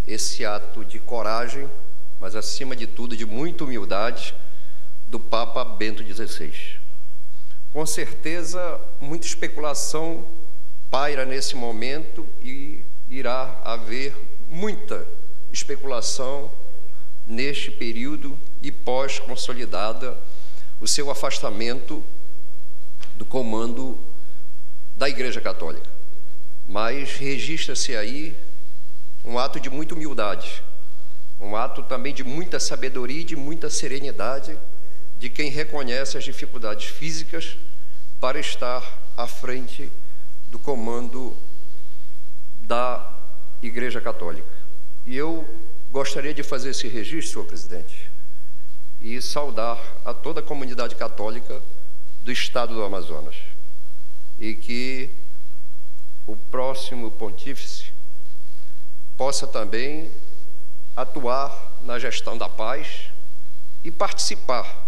esse ato de coragem, mas acima de tudo de muita humildade, do Papa Bento XVI. Com certeza, muita especulação paira nesse momento e irá haver muita especulação neste período e pós-consolidada o seu afastamento do comando da Igreja Católica. Mas registra-se aí um ato de muita humildade, um ato também de muita sabedoria e de muita serenidade de quem reconhece as dificuldades físicas para estar à frente do comando da Igreja Católica. E eu gostaria de fazer esse registro, senhor presidente, e saudar a toda a comunidade católica do estado do Amazonas, e que o próximo pontífice possa também atuar na gestão da paz e participar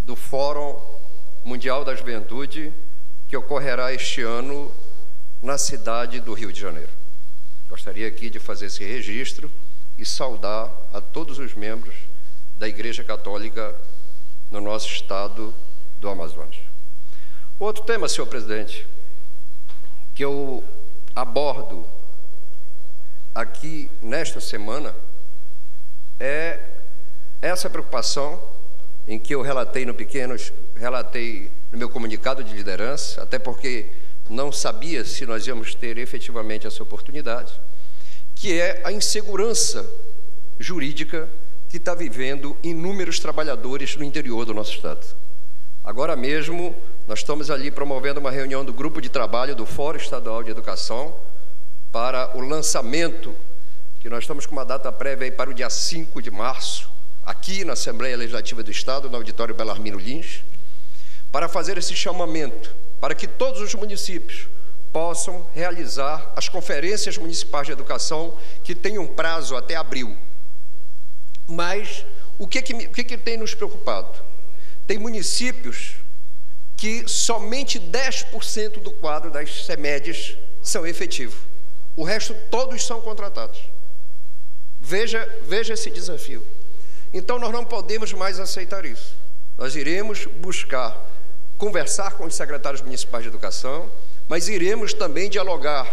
do Fórum Mundial da Juventude que ocorrerá este ano na cidade do Rio de Janeiro. Gostaria aqui de fazer esse registro e saudar a todos os membros da Igreja Católica no nosso estado do Amazonas. Outro tema, senhor presidente, que eu abordo aqui nesta semana é essa preocupação em que eu relatei no meu comunicado de liderança, até porque não sabia se nós íamos ter efetivamente essa oportunidade, que é a insegurança jurídica que está vivendo inúmeros trabalhadores no interior do nosso estado. Agora mesmo, nós estamos ali promovendo uma reunião do grupo de trabalho do Fórum Estadual de Educação para o lançamento, que nós estamos com uma data prévia aí para o dia 5 de março, aqui na Assembleia Legislativa do Estado, no auditório Belarmino Lins, para fazer esse chamamento, para que todos os municípios possam realizar as conferências municipais de educação que têm um prazo até abril. Mas o que tem nos preocupado? Tem municípios que somente 10% do quadro das CEMEDs são efetivos. O resto todos são contratados. Veja esse desafio. Então nós não podemos mais aceitar isso. Nós iremos buscar conversar com os secretários municipais de educação, mas iremos também dialogar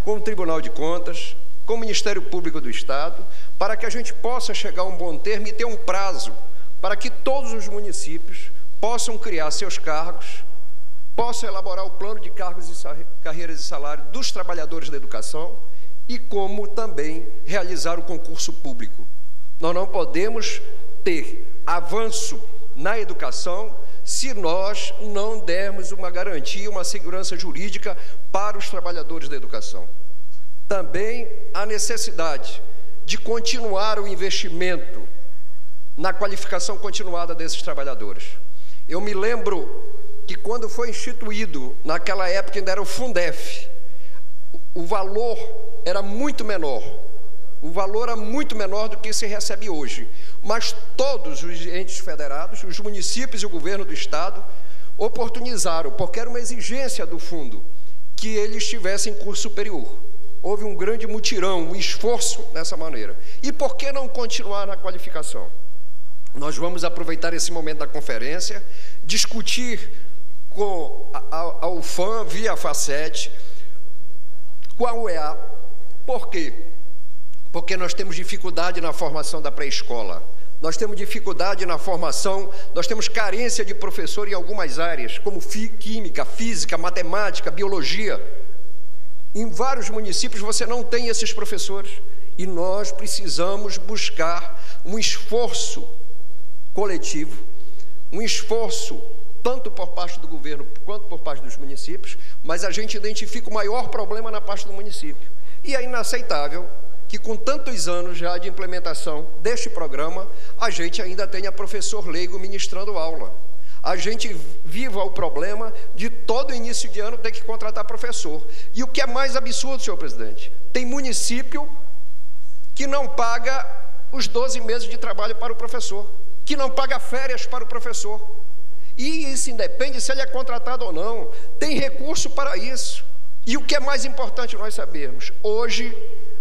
com o Tribunal de Contas, com o Ministério Público do Estado, para que a gente possa chegar a um bom termo e ter um prazo para que todos os municípios possam criar seus cargos, possam elaborar o plano de cargos e carreiras e salário dos trabalhadores da educação e como também realizar o concurso público. Nós não podemos ter avanço na educação se nós não dermos uma garantia, uma segurança jurídica para os trabalhadores da educação. Também a necessidade de continuar o investimento na qualificação continuada desses trabalhadores. Eu me lembro que quando foi instituído, naquela época ainda era o Fundef, o valor era muito menor. O valor é muito menor do que se recebe hoje. Mas todos os entes federados, os municípios e o governo do estado, oportunizaram, porque era uma exigência do fundo, que eles tivessem curso superior. Houve um grande mutirão, um esforço dessa maneira. E por que não continuar na qualificação? Nós vamos aproveitar esse momento da conferência, discutir com a UFAM, via a FACET, com a UEA. Por quê? Porque nós temos dificuldade na formação da pré-escola, nós temos dificuldade na formação, nós temos carência de professor em algumas áreas, como química, física, matemática, biologia. Em vários municípios você não tem esses professores e nós precisamos buscar um esforço coletivo, um esforço tanto por parte do governo quanto por parte dos municípios, mas a gente identifica o maior problema na parte do município. E é inaceitável que com tantos anos já de implementação deste programa, a gente ainda tenha professor leigo ministrando aula. A gente viva o problema de todo início de ano ter que contratar professor. E o que é mais absurdo, senhor presidente, tem município que não paga os 12 meses de trabalho para o professor, que não paga férias para o professor. E isso independe se ele é contratado ou não, tem recurso para isso. E o que é mais importante nós sabermos, hoje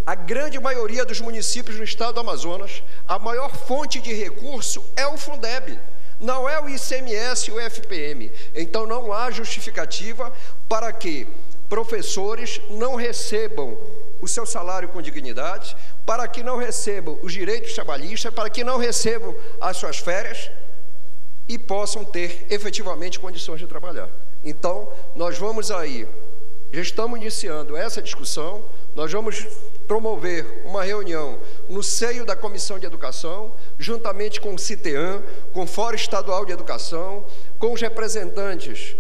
a grande maioria dos municípios do estado do Amazonas, a maior fonte de recurso é o Fundeb, não é o ICMS e o FPM. Então não há justificativa para que professores não recebam o seu salário com dignidade, para que não recebam os direitos trabalhistas, para que não recebam as suas férias e possam ter efetivamente condições de trabalhar. Então, nós vamos aí, já estamos iniciando essa discussão, nós vamos promover uma reunião no seio da Comissão de Educação, juntamente com o CITEAM, com o Fórum Estadual de Educação, com os representantes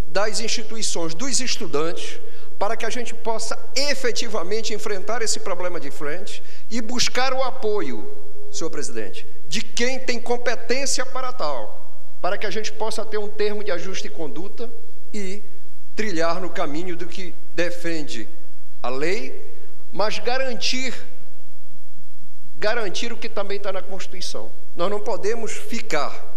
das instituições, dos estudantes, para que a gente possa efetivamente enfrentar esse problema de frente e buscar o apoio, senhor presidente, de quem tem competência para tal, para que a gente possa ter um termo de ajuste e conduta e trilhar no caminho do que defende a lei, mas garantir o que também está na Constituição. Nós não podemos ficar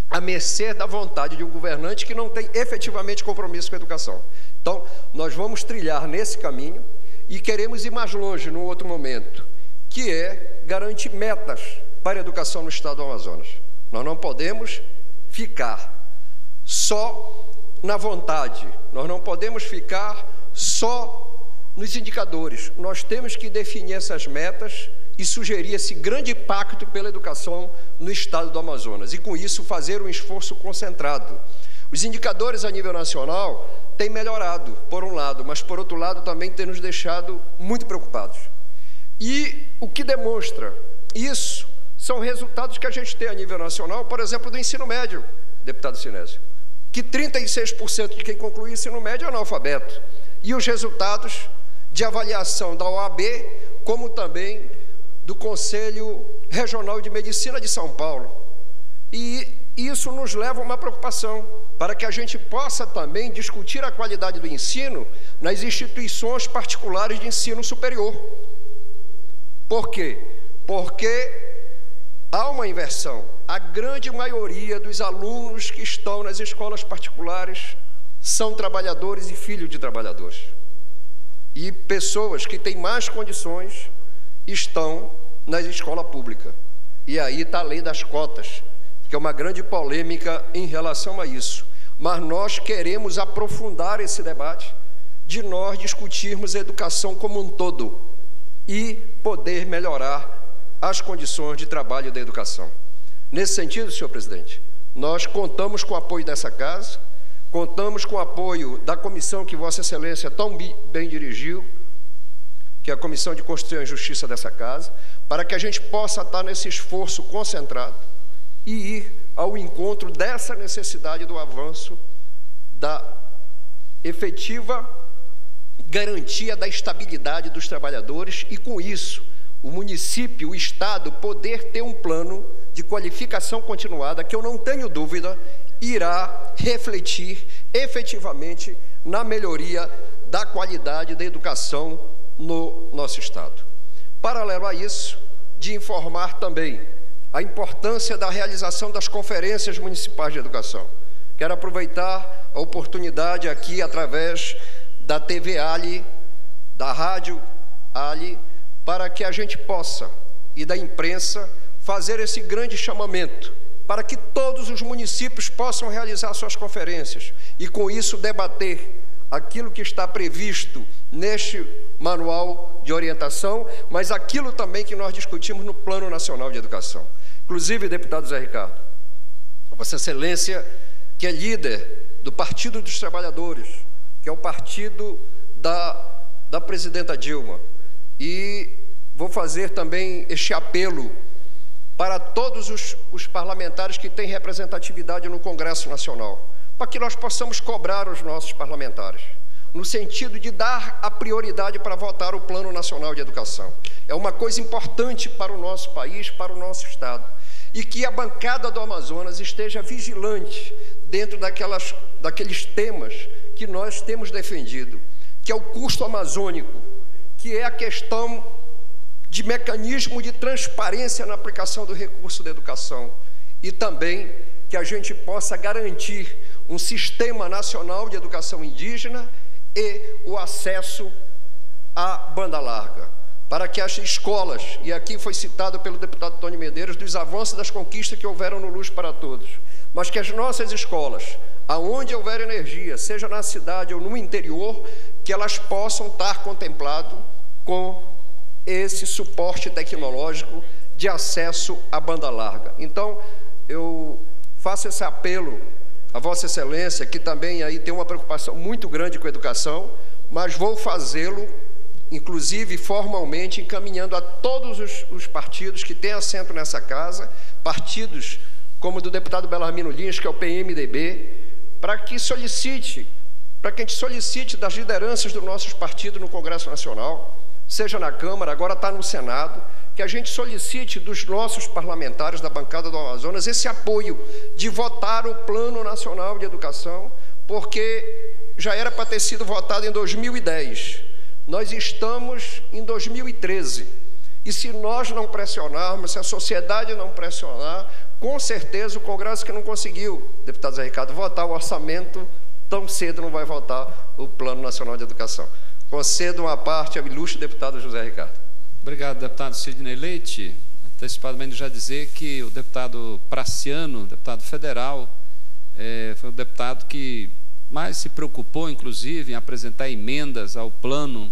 à mercê da vontade de um governante que não tem efetivamente compromisso com a educação. Então, nós vamos trilhar nesse caminho e queremos ir mais longe num outro momento, que é garantir metas para a educação no estado do Amazonas. Nós não podemos ficar só na vontade, nós não podemos ficar só nos indicadores. Nós temos que definir essas metas e sugerir esse grande pacto pela educação no estado do Amazonas, e com isso fazer um esforço concentrado. Os indicadores a nível nacional têm melhorado, por um lado, mas por outro lado também têm nos deixado muito preocupados. E o que demonstra isso são resultados que a gente tem a nível nacional, por exemplo, do ensino médio, deputado Sinésio, que 36% de quem conclui o ensino médio é analfabeto, e os resultados de avaliação da OAB, como também do Conselho Regional de Medicina de São Paulo. E isso nos leva a uma preocupação, para que a gente possa também discutir a qualidade do ensino nas instituições particulares de ensino superior. Por quê? Porque há uma inversão. A grande maioria dos alunos que estão nas escolas particulares são trabalhadores e filhos de trabalhadores. E pessoas que têm mais condições estão na escola pública. E aí está a lei das cotas, que é uma grande polêmica em relação a isso. Mas nós queremos aprofundar esse debate de nós discutirmos a educação como um todo e poder melhorar as condições de trabalho da educação. Nesse sentido, senhor presidente, nós contamos com o apoio dessa casa, contamos com o apoio da comissão que Vossa Excelência tão bem dirigiu, que é a Comissão de Constituição e Justiça dessa casa, para que a gente possa estar nesse esforço concentrado e ir ao encontro dessa necessidade do avanço da efetiva garantia da estabilidade dos trabalhadores e, com isso, o município, o Estado, poder ter um plano de qualificação continuada, que eu não tenho dúvida, irá refletir efetivamente na melhoria da qualidade da educação no nosso Estado. Paralelo a isso, de informar também a importância da realização das conferências municipais de educação. Quero aproveitar a oportunidade aqui, através da TV Ali, da Rádio Ali, para que a gente possa, e da imprensa, fazer esse grande chamamento, para que todos os municípios possam realizar suas conferências e, com isso, debater aquilo que está previsto neste manual de orientação, mas aquilo também que nós discutimos no Plano Nacional de Educação. Inclusive, deputado Zé Ricardo, Vossa Excelência, que é líder do Partido dos Trabalhadores, que é o partido da presidenta Dilma, e vou fazer também este apelo para todos os parlamentares que têm representatividade no Congresso Nacional, para que nós possamos cobrar os nossos parlamentares, no sentido de dar a prioridade para votar o Plano Nacional de Educação. É uma coisa importante para o nosso país, para o nosso Estado, e que a bancada do Amazonas esteja vigilante dentro daqueles temas que nós temos defendido, que é o custo amazônico, que é a questão de mecanismo de transparência na aplicação do recurso da educação, e também que a gente possa garantir um sistema nacional de educação indígena e o acesso a banda larga, para que as escolas, e aqui foi citado pelo deputado Tony Medeiros, dos avanços das conquistas que houveram no Luz para Todos, mas que as nossas escolas, aonde houver energia, seja na cidade ou no interior, que elas possam estar contempladas com esse suporte tecnológico de acesso à banda larga. Então, eu faço esse apelo a Vossa Excelência, que também aí tem uma preocupação muito grande com a educação, mas vou fazê-lo, inclusive formalmente, encaminhando a todos os partidos que têm assento nessa casa, partidos como o do deputado Belarmino Lins, que é o PMDB, para que a gente solicite das lideranças dos nossos partidos no Congresso Nacional, seja na Câmara, agora está no Senado, que a gente solicite dos nossos parlamentares da bancada do Amazonas esse apoio de votar o Plano Nacional de Educação, porque já era para ter sido votado em 2010. Nós estamos em 2013. E se nós não pressionarmos, se a sociedade não pressionar, com certeza o Congresso que não conseguiu, deputado Zé Ricardo, votar o orçamento, tão cedo não vai votar o Plano Nacional de Educação. Concedo uma parte ao ilustre deputado José Ricardo. Obrigado, deputado Sidney Leite. Antecipadamente já dizer que o deputado Praciano, deputado federal, foi o deputado que mais se preocupou, inclusive, em apresentar emendas ao plano,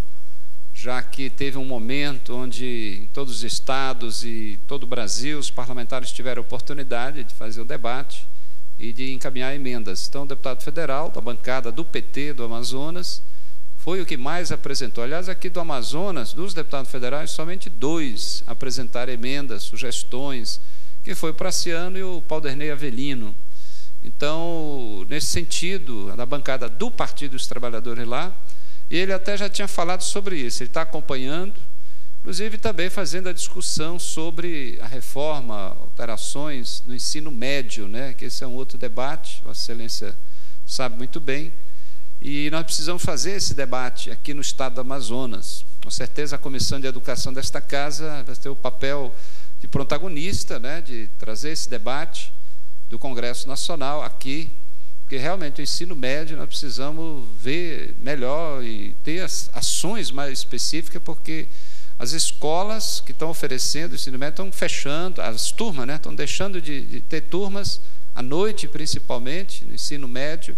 já que teve um momento onde em todos os estados e todo o Brasil os parlamentares tiveram a oportunidade de fazer o debate e de encaminhar emendas. Então, o deputado federal da bancada do PT do Amazonas foi o que mais apresentou. Aliás, aqui do Amazonas, dos deputados federais, somente 2 apresentaram emendas, sugestões, que foi o Praciano e o Paulderney Avelino. Então, nesse sentido, na bancada do Partido dos Trabalhadores lá, ele até já tinha falado sobre isso, ele está acompanhando, inclusive também fazendo a discussão sobre a reforma, alterações no ensino médio, né, que esse é um outro debate, Vossa Excelência sabe muito bem, e nós precisamos fazer esse debate aqui no estado do Amazonas. Com certeza a Comissão de Educação desta casa vai ter o papel de protagonista, né, de trazer esse debate do Congresso Nacional aqui, porque realmente o ensino médio nós precisamos ver melhor e ter as ações mais específicas, porque as escolas que estão oferecendo o ensino médio estão fechando, as turmas, né, estão deixando de ter turmas à noite, principalmente, no ensino médio.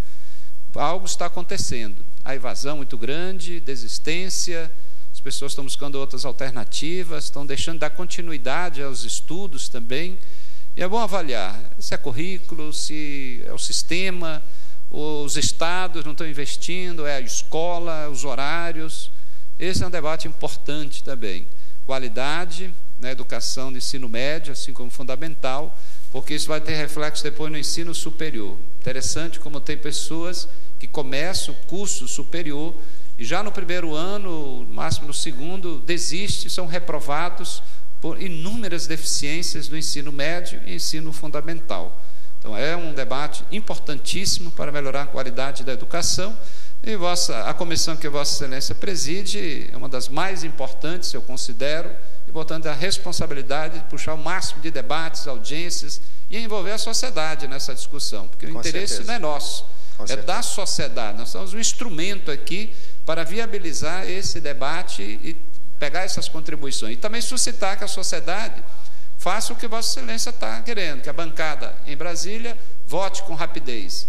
Algo está acontecendo, a evasão muito grande, desistência, as pessoas estão buscando outras alternativas, estão deixando de dar continuidade aos estudos também, e é bom avaliar se é currículo, se é o sistema, os estados não estão investindo, é a escola, os horários. Esse é um debate importante também. Qualidade na educação de ensino médio, assim como fundamental, porque isso vai ter reflexo depois no ensino superior. Interessante como tem pessoas que começam o curso superior e já no primeiro ano, no máximo no segundo, desistem, são reprovados por inúmeras deficiências do ensino médio e ensino fundamental. Então é um debate importantíssimo para melhorar a qualidade da educação, e a comissão que Vossa Excelência preside é uma das mais importantes, eu considero, e portanto a responsabilidade de puxar o máximo de debates, audiências e envolver a sociedade nessa discussão, porque o interesse não é nosso, é da sociedade. Nós somos um instrumento aqui para viabilizar esse debate e pegar essas contribuições, e também suscitar que a sociedade faça o que Vossa Excelência está querendo, que a bancada em Brasília vote com rapidez.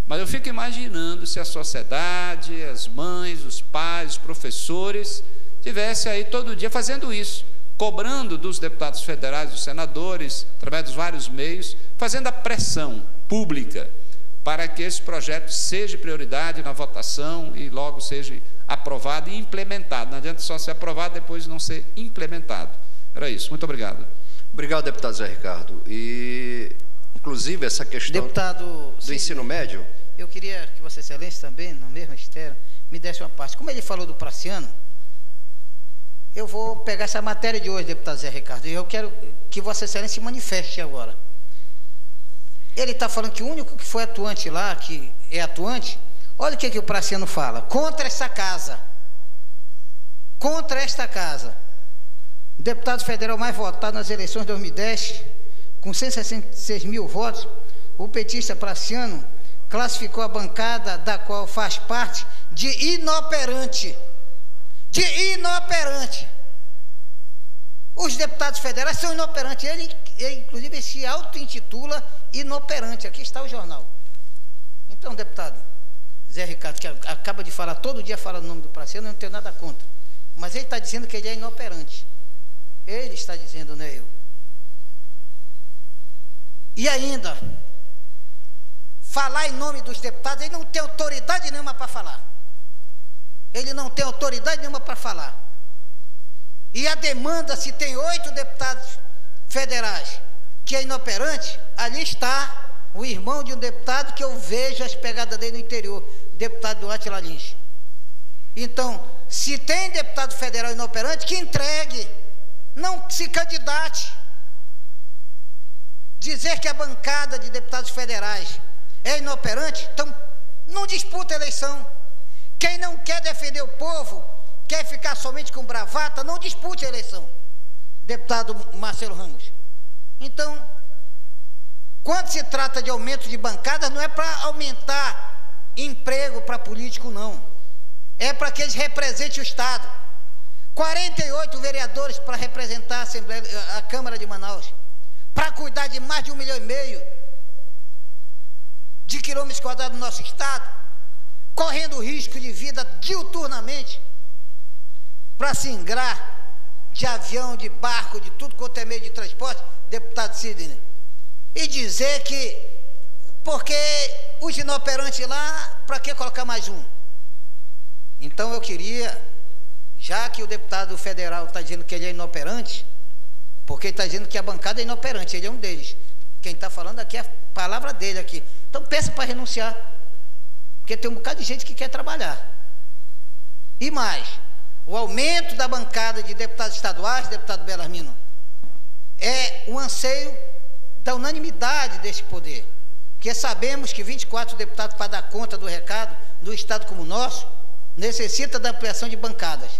Mas eu fico imaginando se a sociedade, as mães, os pais, os professores, tivessem aí todo dia fazendo isso, cobrando dos deputados federais, dos senadores, através dos vários meios, fazendo a pressão pública para que esse projeto seja prioridade na votação e logo seja aprovado e implementado. Não adianta só ser aprovado e depois não ser implementado. Era isso. Muito obrigado. Obrigado, deputado Zé Ricardo. E, inclusive, essa questão do ensino médio... Eu queria que Vossa Excelência também, na mesma esteira, me desse uma parte. Como ele falou do Praciano, eu vou pegar essa matéria de hoje, deputado Zé Ricardo, e eu quero que Vossa Excelência se manifeste agora. Ele está falando que o único que foi atuante lá, que é atuante, olha o que o Praciano fala: contra essa casa, contra esta casa. O deputado federal mais votado nas eleições de 2010, com 166 mil votos, o petista Praciano classificou a bancada da qual faz parte de inoperante. de inoperante. Os deputados federais são inoperantes. Ele inclusive, se auto-intitula inoperante. Aqui está o jornal. Então, deputado Zé Ricardo, que acaba de falar, todo dia fala o nome do Praciano, eu não tenho nada contra. Mas ele está dizendo que ele é inoperante. Ele está dizendo, não é eu. E ainda, falar em nome dos deputados, ele não tem autoridade nenhuma para falar. Ele não tem autoridade nenhuma para falar. E a demanda, se tem 8 deputados federais que é inoperante, ali está o irmão de um deputado que eu vejo as pegadas dele no interior, deputado Átila Lins. Então, se tem deputado federal inoperante, que entregue, não se candidate. Dizer que a bancada de deputados federais é inoperante, então não disputa a eleição. Quem não quer defender o povo, quer ficar somente com bravata, não dispute a eleição. Deputado Marcelo Ramos. Então, quando se trata de aumento de bancadas, não é para aumentar emprego para político, não. É para que eles representem o Estado. 48 vereadores para representar a Assembleia, a Câmara de Manaus, para cuidar de mais de 1,5 milhão de quilômetros quadrados do nosso Estado, correndo risco de vida diuturnamente, para se ingrar de avião, de barco, de tudo quanto é meio de transporte, deputado Sidney, e dizer que, porque os inoperantes lá, para que colocar mais um? Então eu queria, já que o deputado federal está dizendo que ele é inoperante, porque ele está dizendo que a bancada é inoperante, ele é um deles. Quem está falando aqui é a palavra dele aqui. Então peça para renunciar, porque tem um bocado de gente que quer trabalhar. E mais, o aumento da bancada de deputados estaduais, deputado Belarmino, é o anseio da unanimidade desse poder. Porque sabemos que 24 deputados para dar conta do recado do Estado como o nosso, necessita da ampliação de bancadas.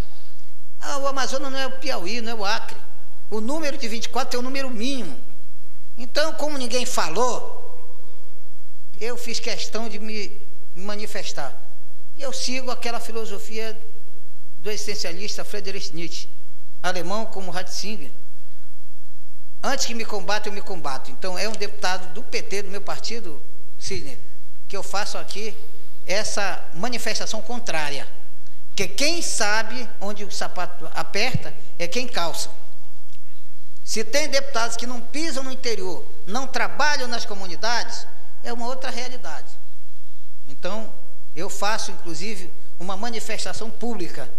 O Amazonas não é o Piauí, não é o Acre. O número de 24 é o número mínimo. Então, como ninguém falou, eu fiz questão de me manifestar. E eu sigo aquela filosofia do existencialista Friedrich Nietzsche, alemão como Ratzinger. Antes que me combata, eu me combato. Então, é um deputado do PT, do meu partido, Sidney, que eu faço aqui essa manifestação contrária. Porque quem sabe onde o sapato aperta é quem calça. Se tem deputados que não pisam no interior, não trabalham nas comunidades, é uma outra realidade. Então, eu faço, inclusive, uma manifestação pública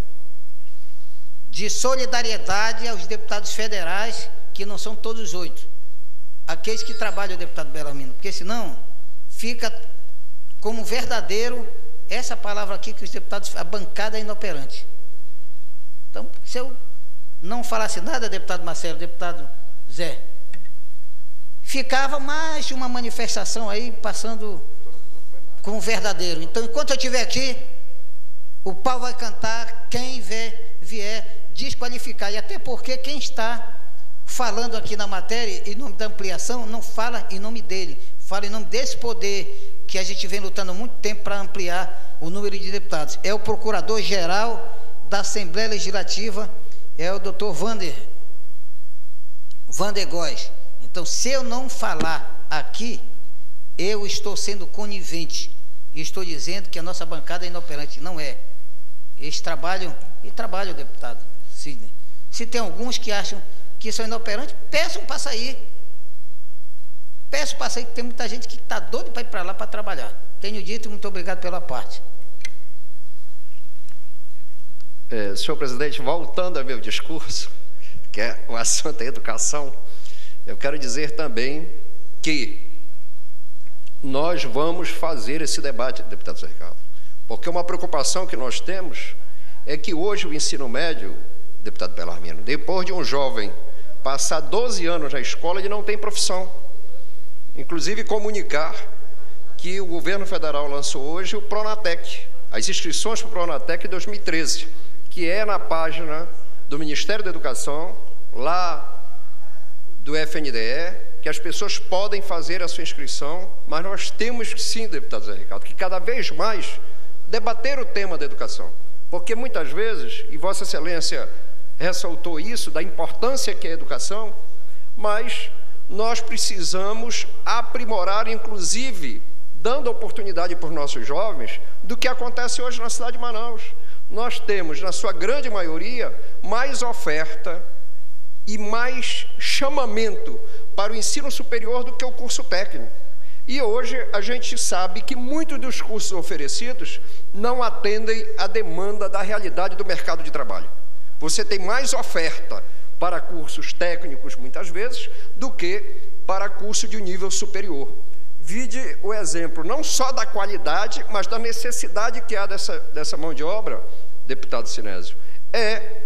de solidariedade aos deputados federais, que não são todos 8, aqueles que trabalham, o deputado Belarmino, porque senão fica como verdadeiro essa palavra aqui que os deputados, a bancada é inoperante. Então, se eu não falasse nada, deputado Marcelo, deputado Zé, ficava mais uma manifestação aí passando como verdadeiro. Então, enquanto eu estiver aqui, o pau vai cantar, quem vier desqualificar. E até porque quem está falando aqui na matéria, em nome da ampliação, não fala em nome dele, fala em nome desse poder que a gente vem lutando há muito tempo para ampliar o número de deputados. É o Procurador-Geral da Assembleia Legislativa, é o doutor Vander Góes. Então, se eu não falar aqui, eu estou sendo conivente e estou dizendo que a nossa bancada é inoperante. Não é. Eles trabalham, deputado Sidney. Se tem alguns que acham que são inoperantes, peçam para sair. Peço para sair, que tem muita gente que está doido para ir para lá para trabalhar. Tenho dito, muito obrigado pela parte. Senhor presidente, voltando ao meu discurso, que é o assunto da educação, eu quero dizer também que nós vamos fazer esse debate, deputado Zé Ricardo, porque uma preocupação que nós temos é que hoje o ensino médio, deputado Belarmino, depois de um jovem passar 12 anos na escola, ele não tem profissão. Inclusive comunicar que o governo federal lançou hoje o Pronatec, as inscrições para o Pronatec 2013, que é na página do Ministério da Educação, lá do FNDE, que as pessoas podem fazer a sua inscrição, mas nós temos que sim, deputado Zé Ricardo, que cada vez mais debater o tema da educação. Porque muitas vezes, e Vossa Excelência ressaltou isso, da importância que é a educação, mas nós precisamos aprimorar, inclusive, dando oportunidade para os nossos jovens, do que acontece hoje na cidade de Manaus. Nós temos, na sua grande maioria, mais oferta e mais chamamento para o ensino superior do que o curso técnico. E hoje a gente sabe que muitos dos cursos oferecidos não atendem à demanda da realidade do mercado de trabalho. Você tem mais oferta para cursos técnicos, muitas vezes, do que para curso de nível superior. Vide o exemplo não só da qualidade, mas da necessidade que há dessa mão de obra, deputado Sinésio. É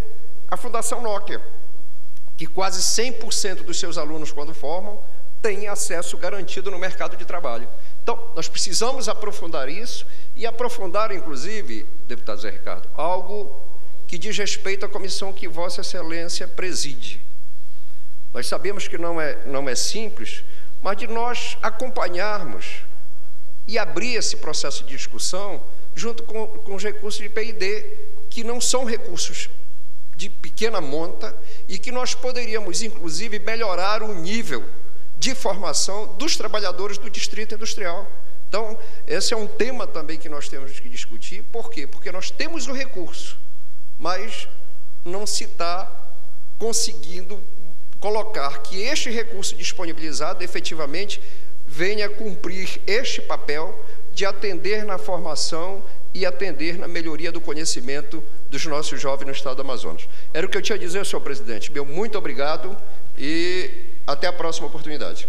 a Fundação Nokia, que quase 100% dos seus alunos, quando formam, têm acesso garantido no mercado de trabalho. Então, nós precisamos aprofundar isso e aprofundar, inclusive, deputado Zé Ricardo, algo que diz respeito à comissão que Vossa Excelência preside. Nós sabemos que não é simples, mas de nós acompanharmos e abrir esse processo de discussão junto com os recursos de P&D, que não são recursos de pequena monta e que nós poderíamos, inclusive, melhorar o nível de formação dos trabalhadores do Distrito Industrial. Então, esse é um tema também que nós temos que discutir. Por quê? Porque nós temos o recurso, mas não se está conseguindo colocar que este recurso disponibilizado efetivamente venha cumprir este papel de atender na formação e atender na melhoria do conhecimento dos nossos jovens no estado do Amazonas. Era o que eu tinha a dizer, senhor presidente. Meu muito obrigado e até a próxima oportunidade.